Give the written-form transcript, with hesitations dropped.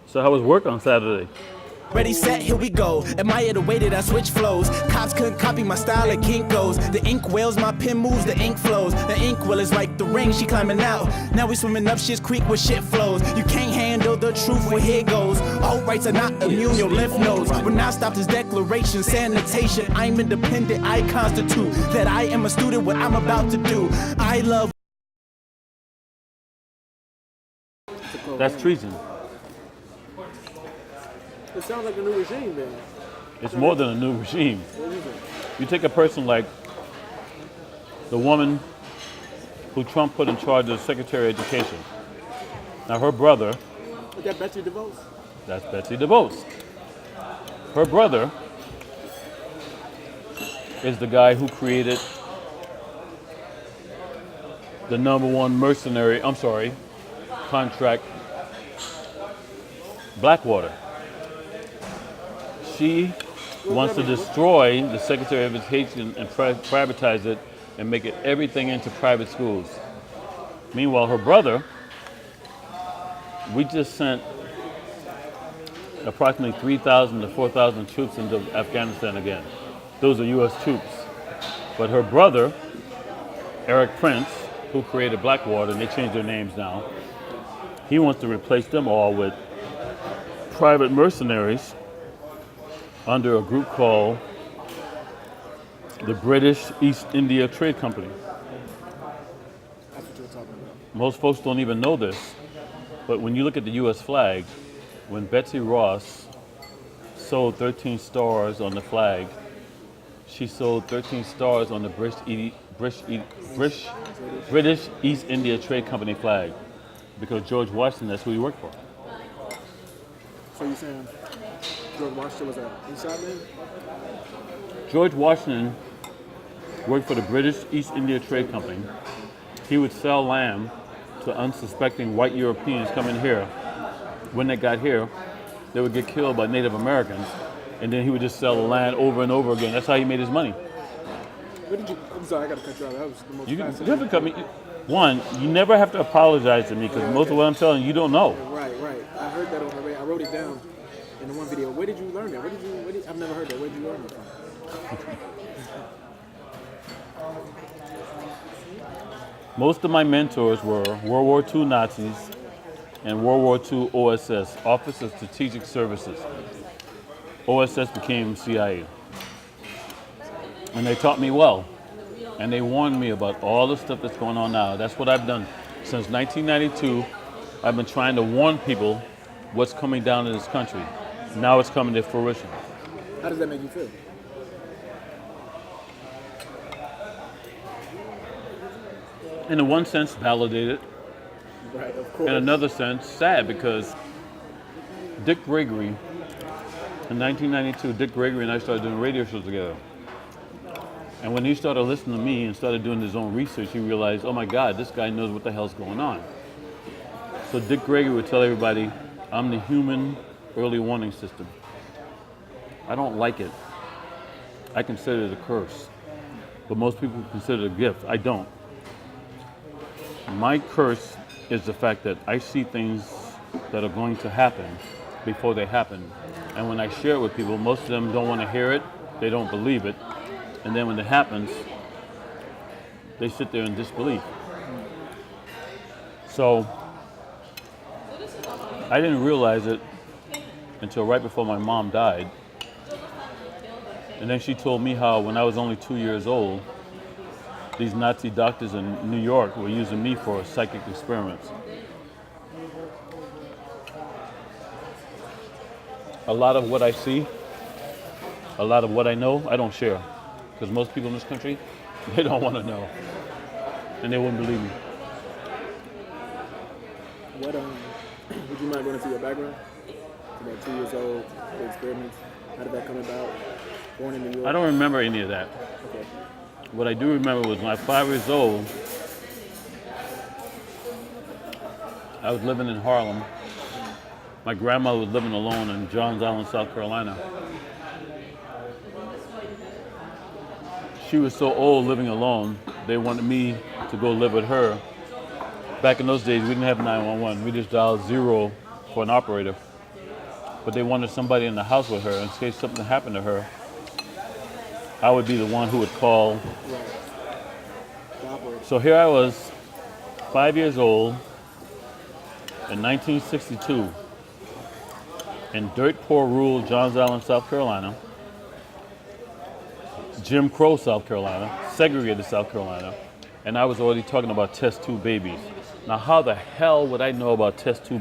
So how was work on Saturday? Ready, set, here we go. Admire the way that I switch flows. Cops couldn't copy my style like Kinko's. The ink wells, my pen moves, the ink flows. The ink well is like the ring, she climbing out. Now we swimming up shit's creek where shit flows. You can't handle the truth, well here goes. All rights are not immune, your lymph nodes. When I stop this declaration, sanitation. I'm independent, I constitute that I am a student, what I'm about to do. I love. That's treason. It sounds like a new regime, then. It's more than a new regime. You take a person like the woman who Trump put in charge of Secretary of Education. Now her brother. Is that Betsy DeVos? That's Betsy DeVos. Her brother is the guy who created the #1 mercenary, contract, Blackwater. She wants to destroy the Secretary of Education and privatize it and make it everything into private schools. Meanwhile, her brother, we just sent approximately 3,000 to 4,000 troops into Afghanistan again. Those are U.S. troops. But her brother, Eric Prince, who created Blackwater, and they changed their names now, he wants to replace them all with private mercenaries under a group called the British East India Trade Company. That's what you're talking about. Most folks don't even know this, but when you look at the U.S. flag, when Betsy Ross sold 13 stars on the flag, she sold 13 stars on the British East India Trade Company flag, because George Washington, that's who he worked for. So you're saying George Washington was an inside man? George Washington worked for the British East India Trade Company. He would sell lamb to unsuspecting white Europeans coming here. When they got here, they would get killed by Native Americans, and then he would just sell the land over and over again. That's how he made his money. I'm sorry, I got to cut you off. That was the most You fascinating. have to cut me. One, you never have to apologize to me, because most of what I'm telling you don't know. Right. I heard that on the radio. I wrote it down in the one video. Where did you learn that? I've never heard that. Where did you learn it from? Most of my mentors were World War II Nazis and World War II OSS, Office of Strategic Services. OSS became CIA. And they taught me well. And they warned me about all the stuff that's going on now. That's what I've done. Since 1992, I've been trying to warn people what's coming down in this country. Now it's coming to fruition. How does that make you feel? In one sense, validated. Right, of course. In another sense, sad, because Dick Gregory, in 1992, Dick Gregory and I started doing radio shows together. And when he started listening to me and started doing his own research, he realized, oh my God, this guy knows what the hell's going on. So Dick Gregory would tell everybody, I'm the human early warning system. I don't like it. I consider it a curse. But most people consider it a gift. I don't. My curse is the fact that I see things that are going to happen before they happen. And when I share it with people, most of them don't want to hear it. They don't believe it. And then when it happens, they sit there in disbelief. So I didn't realize it until right before my mom died. And then she told me how when I was only 2 years old, these Nazi doctors in New York were using me for psychic experiments. A lot of what I see, a lot of what I know, I don't share. Because most people in this country, they don't want to know. And they wouldn't believe me. What, would you mind running through your background? About 2 years old, the experiments, how did that come about? Born in New York? I don't remember any of that. Okay. What I do remember was when I was 5 years old, I was living in Harlem. My grandmother was living alone in Johns Island, South Carolina. she was so old living alone, they wanted me to go live with her. Back in those days, we didn't have 911. We just dialed 0 for an operator. But they wanted somebody in the house with her in case something happened to her. I would be the one who would call. So here I was, 5 years old, in 1962, in dirt poor rural Johns Island, South Carolina, Jim Crow, South Carolina, segregated South Carolina, and I was already talking about test tube babies. Now, how the hell would I know about test tube babies?